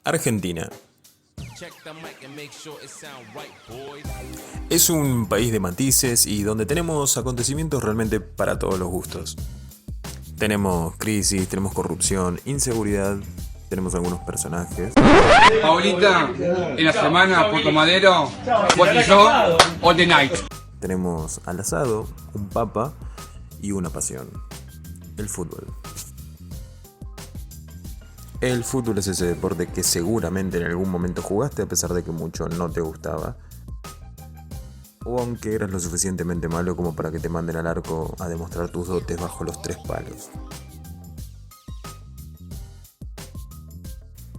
Argentina. Es un país de matices y donde tenemos acontecimientos realmente para todos los gustos. Tenemos crisis, tenemos corrupción, inseguridad, tenemos algunos personajes. Paulita, en la semana, Puerto Madero, what is all all the night. Tenemos al asado, un papa y una pasión: el fútbol. El fútbol es ese deporte que seguramente en algún momento jugaste a pesar de que mucho no te gustaba. O aunque eras lo suficientemente malo como para que te manden al arco a demostrar tus dotes bajo los 3 palos.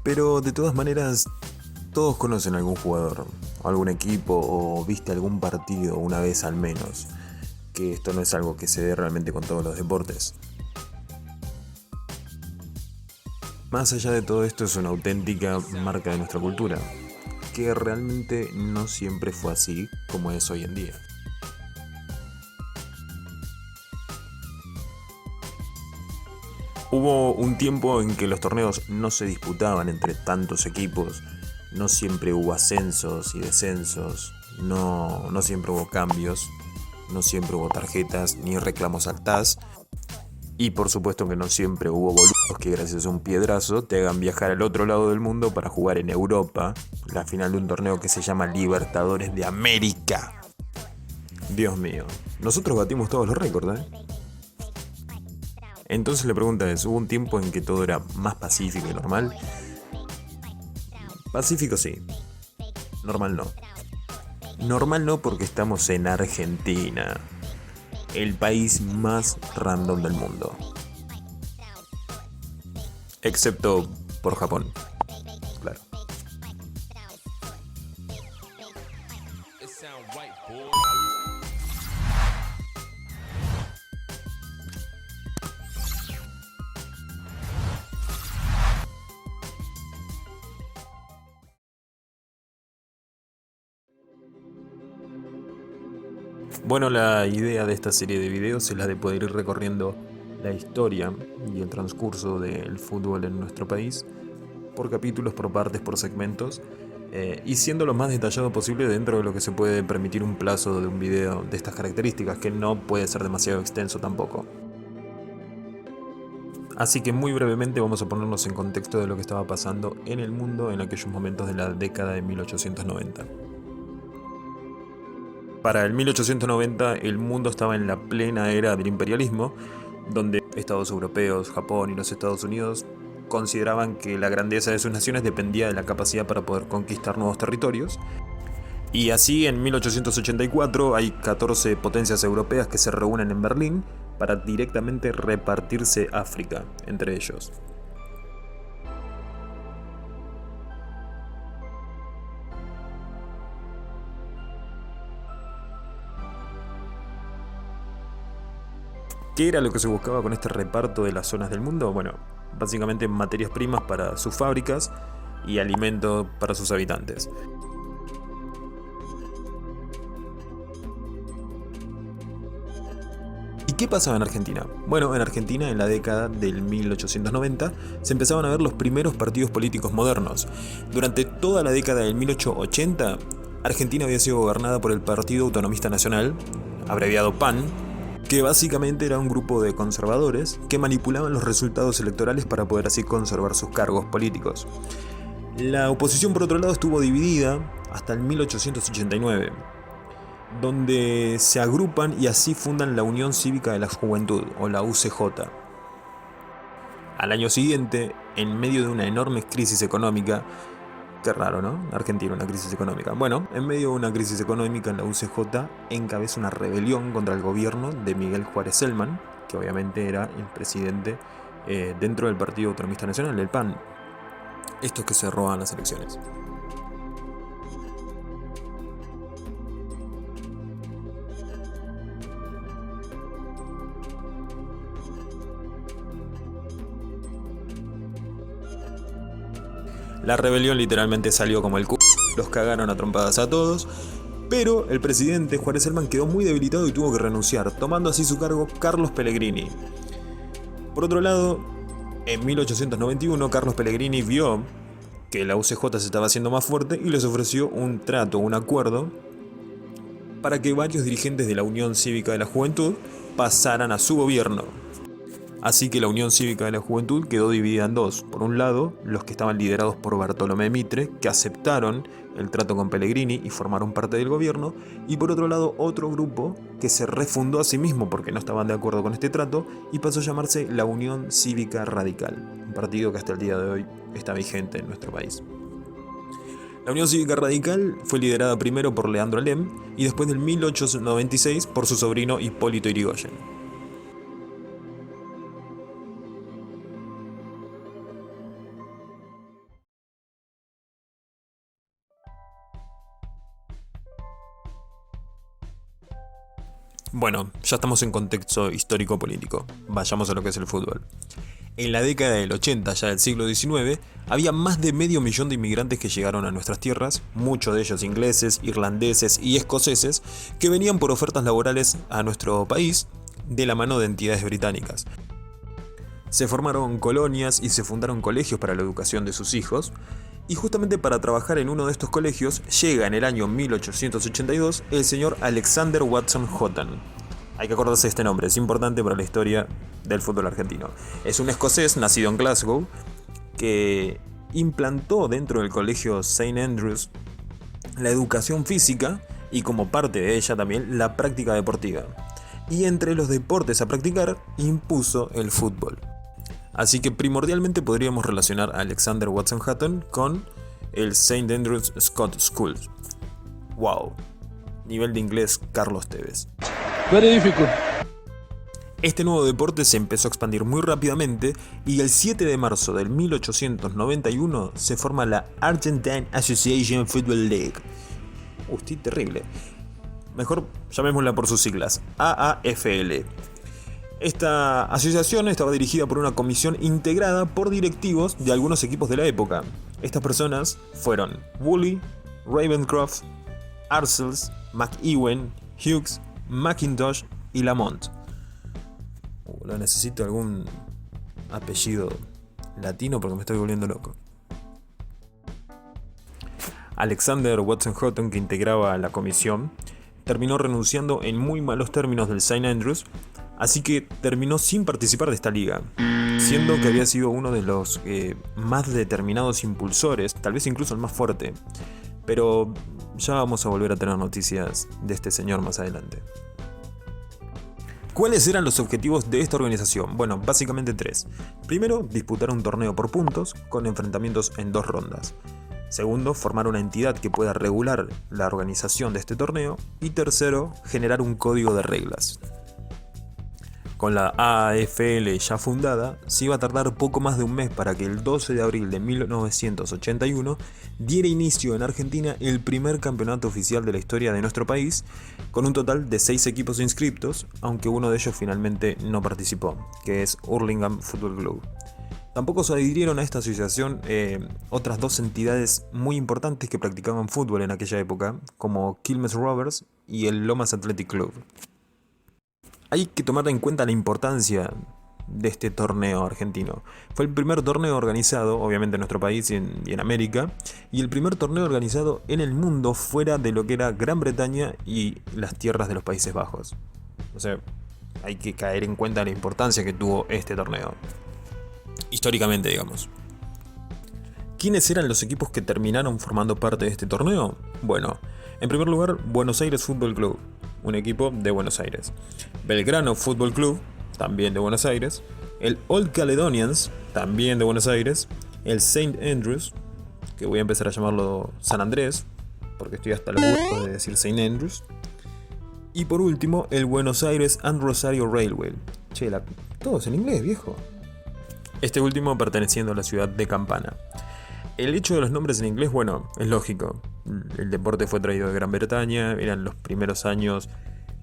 Pero de todas maneras, todos conocen a algún jugador, o algún equipo, o viste algún partido una vez al menos. Que esto no es algo que se dé realmente con todos los deportes. Más allá de todo esto, es una auténtica marca de nuestra cultura, que realmente no siempre fue así como es hoy en día. Hubo un tiempo en que los torneos no se disputaban entre tantos equipos, no siempre hubo ascensos y descensos, no siempre hubo cambios, no siempre hubo tarjetas ni reclamos al TAS. Y por supuesto que no siempre hubo boludos que gracias a un piedrazo te hagan viajar al otro lado del mundo para jugar en Europa la final de un torneo que se llama Libertadores de América. Dios mío, nosotros batimos todos los récords, ¿eh? Entonces la pregunta es, ¿hubo un tiempo en que todo era más pacífico y normal? Pacífico sí, normal no. Normal no porque estamos en Argentina, el país más random del mundo. Excepto por Japón, claro. Bueno, la idea de esta serie de videos es la de poder ir recorriendo la historia y el transcurso del fútbol en nuestro país por capítulos, por partes, por segmentos, y siendo lo más detallado posible dentro de lo que se puede permitir un plazo de un video de estas características, que no puede ser demasiado extenso tampoco. Así que muy brevemente vamos a ponernos en contexto de lo que estaba pasando en el mundo en aquellos momentos de la década de 1890. Para el 1890 el mundo estaba en la plena era del imperialismo, donde estados europeos, Japón y los Estados Unidos consideraban que la grandeza de sus naciones dependía de la capacidad para poder conquistar nuevos territorios. Y así en 1884 hay 14 potencias europeas que se reúnen en Berlín para directamente repartirse África entre ellos. ¿Qué era lo que se buscaba con este reparto de las zonas del mundo? Bueno, básicamente materias primas para sus fábricas y alimento para sus habitantes. ¿Y qué pasaba en Argentina? Bueno, en Argentina en la década del 1890 se empezaban a ver los primeros partidos políticos modernos. Durante toda la década del 1880, Argentina había sido gobernada por el Partido Autonomista Nacional, abreviado PAN, que básicamente era un grupo de conservadores que manipulaban los resultados electorales para poder así conservar sus cargos políticos. La oposición, por otro lado, estuvo dividida hasta el 1889, donde se agrupan y así fundan la Unión Cívica de la Juventud, o la UCJ. Al año siguiente, en medio de una enorme crisis económica, qué raro, ¿no? Argentina, una crisis económica. Bueno, en medio de una crisis económica, la UCJ encabeza una rebelión contra el gobierno de Miguel Juárez Celman, que obviamente era el presidente dentro del Partido Autonomista Nacional, el PAN. Estos que se roban las elecciones. La rebelión literalmente salió como el c***, los cagaron a trompadas a todos, pero el presidente Juárez Celman quedó muy debilitado y tuvo que renunciar, tomando así su cargo Carlos Pellegrini. Por otro lado, en 1891 Carlos Pellegrini vio que la UCJ se estaba haciendo más fuerte y les ofreció un trato, un acuerdo, para que varios dirigentes de la Unión Cívica de la Juventud pasaran a su gobierno. Así que la Unión Cívica de la Juventud quedó dividida en dos. Por un lado, los que estaban liderados por Bartolomé Mitre, que aceptaron el trato con Pellegrini y formaron parte del gobierno, y por otro lado, otro grupo que se refundó a sí mismo porque no estaban de acuerdo con este trato y pasó a llamarse la Unión Cívica Radical, un partido que hasta el día de hoy está vigente en nuestro país. La Unión Cívica Radical fue liderada primero por Leandro Alem y después del 1896 por su sobrino Hipólito Yrigoyen. Bueno, ya estamos en contexto histórico-político. Vayamos a lo que es el fútbol. En la década del 80, ya del siglo XIX, había más de 500.000 de inmigrantes que llegaron a nuestras tierras, muchos de ellos ingleses, irlandeses y escoceses, que venían por ofertas laborales a nuestro país de la mano de entidades británicas. Se formaron colonias y se fundaron colegios para la educación de sus hijos, y justamente para trabajar en uno de estos colegios llega en el año 1882 el señor Alexander Watson Houghton. Hay que acordarse de este nombre, es importante para la historia del fútbol argentino. Es un escocés nacido en Glasgow que implantó dentro del colegio St. Andrews la educación física y como parte de ella también la práctica deportiva. Y entre los deportes a practicar impuso el fútbol. Así que primordialmente podríamos relacionar a Alexander Watson Houghton con el St. Andrews Scott School. ¡Wow! Nivel de inglés Carlos Tevez. Very difficult. Este nuevo deporte se empezó a expandir muy rápidamente y el 7 de marzo del 1891 se forma la Argentine Association Football League. Hostia, terrible. Mejor llamémosla por sus siglas, AAFL. Esta asociación estaba dirigida por una comisión integrada por directivos de algunos equipos de la época. Estas personas fueron Woolley, Ravencroft, Arcells, McEwen, Hughes, McIntosh y Lamont. Necesito algún apellido latino porque me estoy volviendo loco. Alexander Watson Houghton, que integraba la comisión, terminó renunciando en muy malos términos del St. Andrews, así que terminó sin participar de esta liga, siendo que había sido uno de los más determinados impulsores, tal vez incluso el más fuerte. Pero ya vamos a volver a tener noticias de este señor más adelante. ¿Cuáles eran los objetivos de esta organización? Bueno, básicamente tres. Primero, disputar un torneo por puntos, con enfrentamientos en 2 rondas. Segundo, formar una entidad que pueda regular la organización de este torneo. Y tercero, generar un código de reglas. Con la AAFL ya fundada, se iba a tardar poco más de un mes para que el 12 de abril de 1981 diera inicio en Argentina el primer campeonato oficial de la historia de nuestro país, con un total de 6 equipos inscriptos, aunque uno de ellos finalmente no participó, que es Hurlingham Football Club. Tampoco se adhirieron a esta asociación otras 2 entidades muy importantes que practicaban fútbol en aquella época, como Quilmes Rovers y el Lomas Athletic Club. Hay que tomar en cuenta la importancia de este torneo argentino. Fue el primer torneo organizado, obviamente en nuestro país y en América, y el primer torneo organizado en el mundo fuera de lo que era Gran Bretaña y las tierras de los Países Bajos. O sea, hay que caer en cuenta la importancia que tuvo este torneo. Históricamente, digamos. ¿Quiénes eran los equipos que terminaron formando parte de este torneo? Bueno, en primer lugar, Buenos Aires Fútbol Club, un equipo de Buenos Aires. Belgrano Fútbol Club, también de Buenos Aires. El Old Caledonians, también de Buenos Aires. El St. Andrews, que voy a empezar a llamarlo San Andrés, porque estoy hasta los huevos de decir St. Andrews. Y por último, el Buenos Aires and Rosario Railway. Che, todo es en inglés, viejo. Este último perteneciendo a la ciudad de Campana. El hecho de los nombres en inglés, bueno, es lógico. El deporte fue traído de Gran Bretaña, eran los primeros años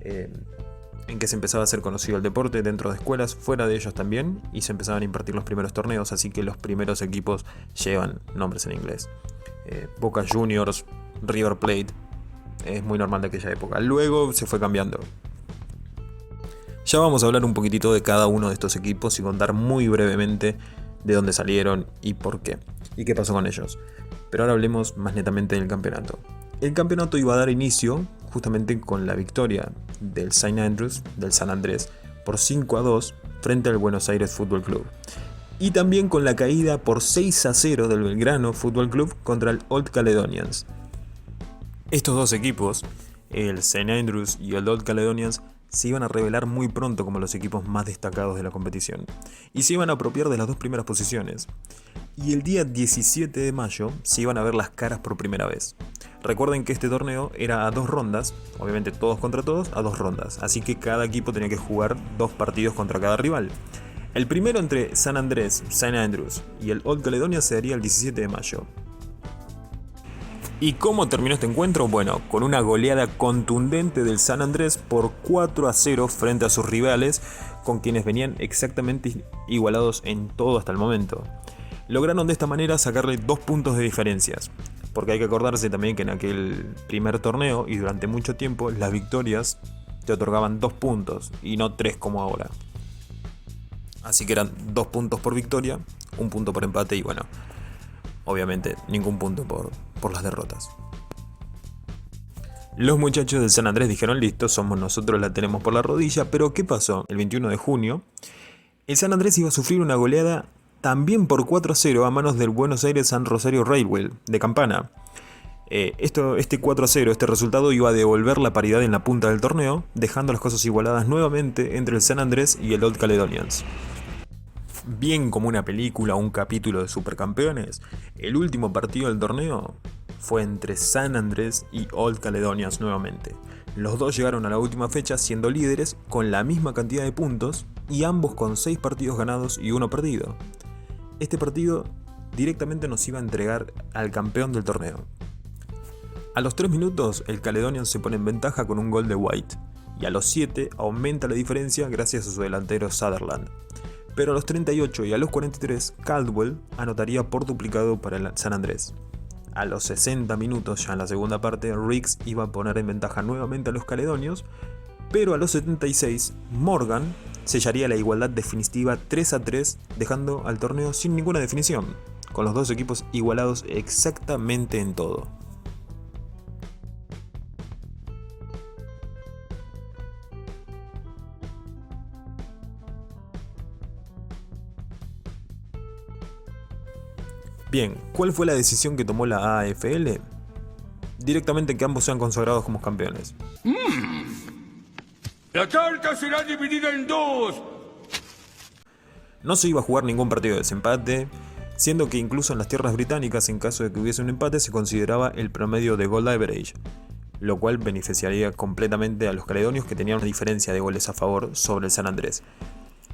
en que se empezaba a hacer conocido el deporte dentro de escuelas, fuera de ellos también, y se empezaban a impartir los primeros torneos, así que los primeros equipos llevan nombres en inglés. Boca Juniors, River Plate, es muy normal de aquella época. Luego se fue cambiando. Ya vamos a hablar un poquitito de cada uno de estos equipos y contar muy brevemente de dónde salieron y por qué. y qué pasó con ellos. Pero ahora hablemos más netamente del campeonato. El campeonato iba a dar inicio justamente con la victoria del St. Andrews, del San Andrés, por 5-2 frente al Buenos Aires Fútbol Club. Y también con la caída por 6-0 del Belgrano Fútbol Club contra el Old Caledonians. Estos dos equipos, el St. Andrews y el Old Caledonians, se iban a revelar muy pronto como los equipos más destacados de la competición y se iban a apropiar de las dos primeras posiciones. Y el día 17 de mayo se iban a ver las caras por primera vez. Recuerden que este torneo era a 2 rondas, obviamente todos contra todos, a 2 rondas, así que cada equipo tenía que jugar 2 partidos contra cada rival. El primero entre San Andrés, St. Andrews y el Old Caledonia se daría el 17 de mayo. ¿Y cómo terminó este encuentro? Bueno, con una goleada contundente del San Andrés por 4-0 frente a sus rivales, con quienes venían exactamente igualados en todo hasta el momento. Lograron de esta manera sacarle 2 puntos de diferencias, porque hay que acordarse también que en aquel primer torneo y durante mucho tiempo las victorias te otorgaban 2 puntos y no 3 como ahora. Así que eran 2 puntos por victoria, 1 punto por empate y bueno, obviamente ningún punto por las derrotas. Los muchachos del San Andrés dijeron listo, somos nosotros, la tenemos por la rodilla, pero ¿qué pasó? El 21 de junio, el San Andrés iba a sufrir una goleada también por 4-0 a manos del Buenos Aires San Rosario Railway de Campana. Este 4-0, este resultado iba a devolver la paridad en la punta del torneo, dejando las cosas igualadas nuevamente entre el San Andrés y el Old Caledonians. Bien como una película o un capítulo de Supercampeones, el último partido del torneo fue entre San Andrés y Old Caledonians nuevamente. Los dos llegaron a la última fecha siendo líderes con la misma cantidad de puntos y ambos con 6 partidos ganados y 1 perdido. Este partido directamente nos iba a entregar al campeón del torneo. A los 3 minutos el Caledonians se pone en ventaja con un gol de White y a los 7 aumenta la diferencia gracias a su delantero Sutherland. Pero a los 38 y a los 43 Caldwell anotaría por duplicado para el San Andrés. A los 60 minutos ya en la segunda parte Riggs iba a poner en ventaja nuevamente a los caledonios, pero a los 76 Morgan sellaría la igualdad definitiva 3-3 dejando al torneo sin ninguna definición, con los dos equipos igualados exactamente en todo. Bien, ¿cuál fue la decisión que tomó la AFL? Directamente que ambos sean consagrados como campeones. La carta será dividida en 2. No se iba a jugar ningún partido de desempate, siendo que incluso en las tierras británicas, en caso de que hubiese un empate, se consideraba el promedio de goal average, lo cual beneficiaría completamente a los caledonios que tenían una diferencia de goles a favor sobre el San Andrés.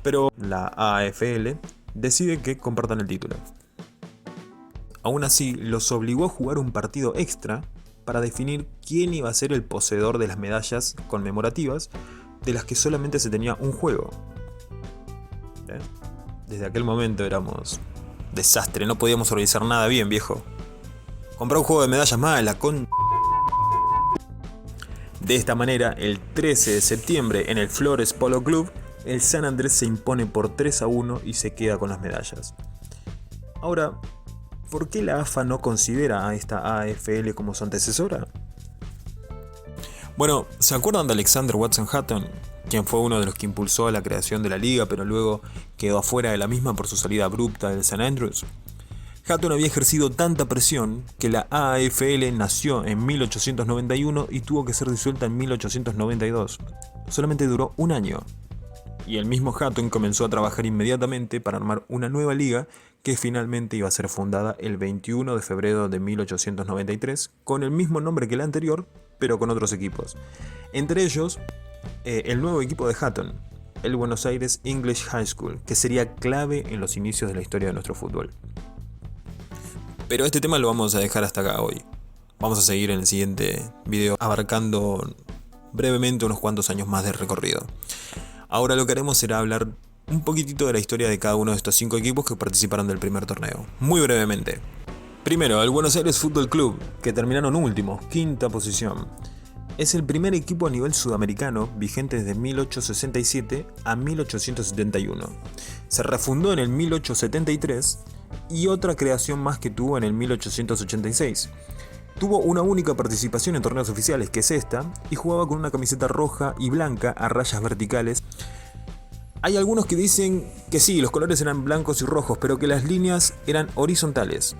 Pero la AFL decide que compartan el título. Aún así, los obligó a jugar un partido extra para definir quién iba a ser el poseedor de las medallas conmemorativas, de las que solamente se tenía un juego. Desde aquel momento éramos desastre, no podíamos organizar nada bien, viejo. Comprá un juego de medallas más, la con... De esta manera, el 13 de septiembre en el Flores Polo Club, el San Andrés se impone por 3-1 y se queda con las medallas. Ahora, ¿por qué la AFA no considera a esta AFL como su antecesora? Bueno, ¿se acuerdan de Alexander Watson Hatton? Quien fue uno de los que impulsó la creación de la liga, pero luego quedó afuera de la misma por su salida abrupta del St. Andrews. Hatton había ejercido tanta presión que la AFL nació en 1891 y tuvo que ser disuelta en 1892. Solamente duró un año. Y el mismo Hatton comenzó a trabajar inmediatamente para armar una nueva liga que finalmente iba a ser fundada el 21 de febrero de 1893 con el mismo nombre que la anterior, pero con otros equipos. Entre ellos, el nuevo equipo de Hatton, el Buenos Aires English High School, que sería clave en los inicios de la historia de nuestro fútbol. Pero este tema lo vamos a dejar hasta acá hoy. Vamos a seguir en el siguiente video abarcando brevemente unos cuantos años más de recorrido. Ahora lo que haremos será hablar un poquitito de la historia de cada uno de estos 5 equipos que participaron del primer torneo, muy brevemente. Primero, el Buenos Aires Fútbol Club, que terminaron últimos, 5ª posición. Es el primer equipo a nivel sudamericano vigente desde 1867 a 1871. Se refundó en el 1873 y otra creación más que tuvo en el 1886. Tuvo una única participación en torneos oficiales, que es esta, y jugaba con una camiseta roja y blanca a rayas verticales. Hay algunos que dicen que sí, los colores eran blancos y rojos, pero que las líneas eran horizontales.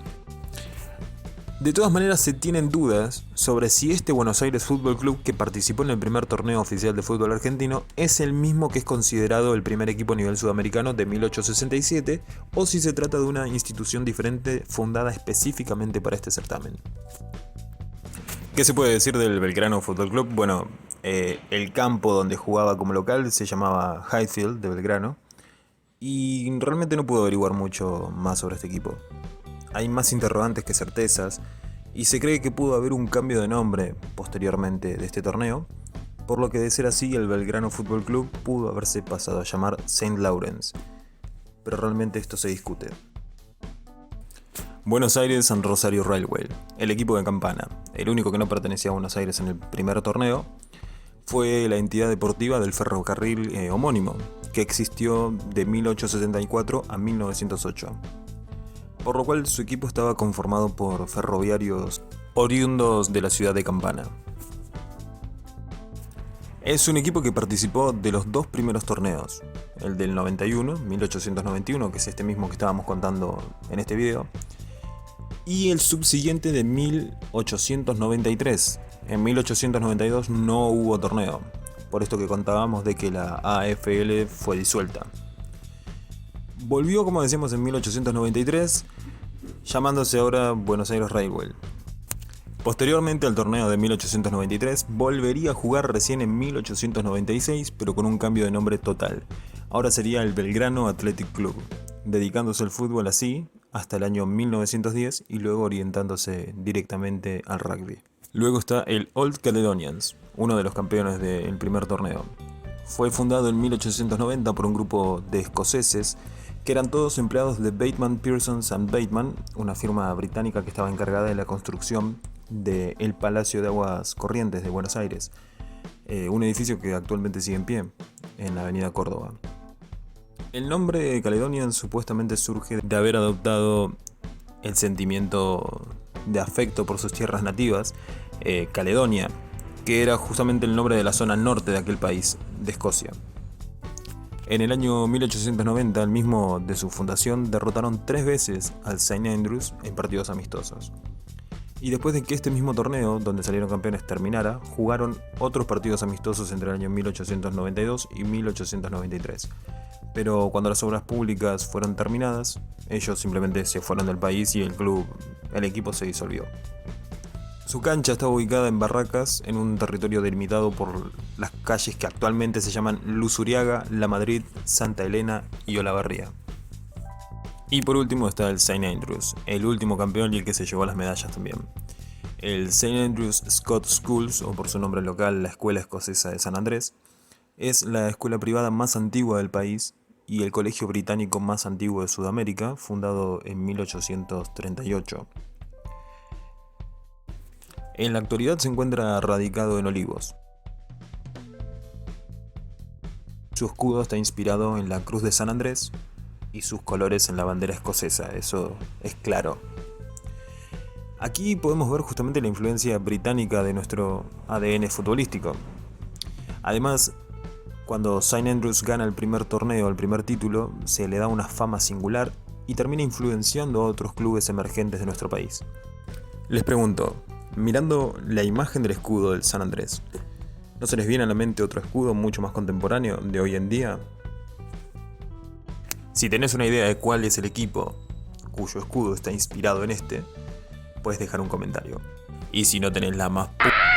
De todas maneras, se tienen dudas sobre si este Buenos Aires Fútbol Club, que participó en el primer torneo oficial de fútbol argentino, es el mismo que es considerado el primer equipo a nivel sudamericano de 1867, o si se trata de una institución diferente fundada específicamente para este certamen. ¿Qué se puede decir del Belgrano Fútbol Club? Bueno, el campo donde jugaba como local se llamaba Highfield de Belgrano, y realmente no puedo averiguar mucho más sobre este equipo. Hay más interrogantes que certezas, y se cree que pudo haber un cambio de nombre posteriormente de este torneo, por lo que de ser así el Belgrano Fútbol Club pudo haberse pasado a llamar St. Lawrence, pero realmente esto se discute. Buenos Aires and Rosario Railway, el equipo de Campana, el único que no pertenecía a Buenos Aires en el primer torneo, fue la entidad deportiva del ferrocarril homónimo, que existió de 1874 a 1908. Por lo cual su equipo estaba conformado por ferroviarios oriundos de la ciudad de Campana. Es un equipo que participó de los dos primeros torneos, el del 91, 1891, que es este mismo que estábamos contando en este video, y el subsiguiente de 1893. En 1892 no hubo torneo, por esto que contábamos de que la AFL fue disuelta. Volvió, como decíamos, en 1893, llamándose ahora Buenos Aires Railway. Posteriormente al torneo de 1893, volvería a jugar recién en 1896, pero con un cambio de nombre total. Ahora sería el Belgrano Athletic Club, dedicándose al fútbol así hasta el año 1910 y luego orientándose directamente al rugby. Luego está el Old Caledonians, uno de los campeones del primer torneo. Fue fundado en 1890 por un grupo de escoceses que eran todos empleados de Bateman, Pearson and Bateman, una firma británica que estaba encargada de la construcción del Palacio de Aguas Corrientes de Buenos Aires, un edificio que actualmente sigue en pie en la avenida Córdoba. El nombre Caledonian supuestamente surge de haber adoptado el sentimiento de afecto por sus tierras nativas, Caledonia, que era justamente el nombre de la zona norte de aquel país, de Escocia. En el año 1890, al mismo de su fundación, derrotaron 3 veces al St. Andrews en partidos amistosos. Y después de que este mismo torneo, donde salieron campeones, terminara, jugaron otros partidos amistosos entre el año 1892 y 1893. Pero cuando las obras públicas fueron terminadas, ellos simplemente se fueron del país y el equipo se disolvió. Su cancha estaba ubicada en Barracas, en un territorio delimitado por las calles que actualmente se llaman Luzuriaga, La Madrid, Santa Elena y Olavarría. Y por último está el St. Andrews, el último campeón y el que se llevó las medallas también. El St. Andrews Scott Schools, o por su nombre local, la Escuela Escocesa de San Andrés, es la escuela privada más antigua del país y el colegio británico más antiguo de Sudamérica, fundado en 1838. En la actualidad se encuentra radicado en Olivos. Su escudo está inspirado en la Cruz de San Andrés y sus colores en la bandera escocesa, eso es claro. Aquí podemos ver justamente la influencia británica de nuestro ADN futbolístico. Además, cuando St. Andrews gana el primer torneo, el primer título, se le da una fama singular y termina influenciando a otros clubes emergentes de nuestro país. Les pregunto, mirando la imagen del escudo del San Andrés, ¿no se les viene a la mente otro escudo mucho más contemporáneo de hoy en día? Si tenés una idea de cuál es el equipo cuyo escudo está inspirado en este, puedes dejar un comentario. Y si no tenés la más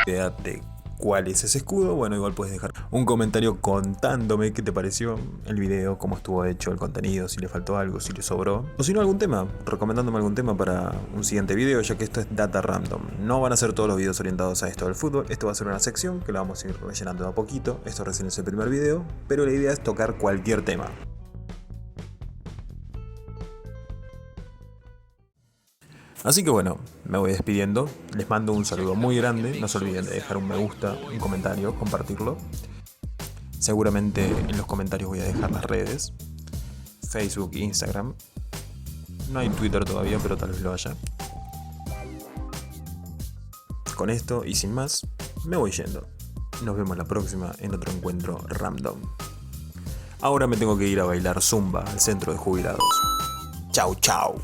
idea de cuál es ese escudo, bueno, igual puedes dejar un comentario contándome qué te pareció el video, cómo estuvo hecho el contenido, si le faltó algo, si le sobró, o si no algún tema, recomendándome algún tema para un siguiente video, ya que esto es data random. No van a ser todos los videos orientados a esto del fútbol, esto va a ser una sección que la vamos a ir rellenando de a poquito, esto recién es el primer video, pero la idea es tocar cualquier tema. Así que bueno, me voy despidiendo, les mando un saludo muy grande, no se olviden de dejar un me gusta, un comentario, compartirlo. Seguramente en los comentarios voy a dejar las redes, Facebook e Instagram. No hay Twitter todavía, pero tal vez lo haya. Con esto y sin más, me voy yendo. Nos vemos la próxima en otro encuentro random. Ahora me tengo que ir a bailar zumba al centro de jubilados. Chau, chau.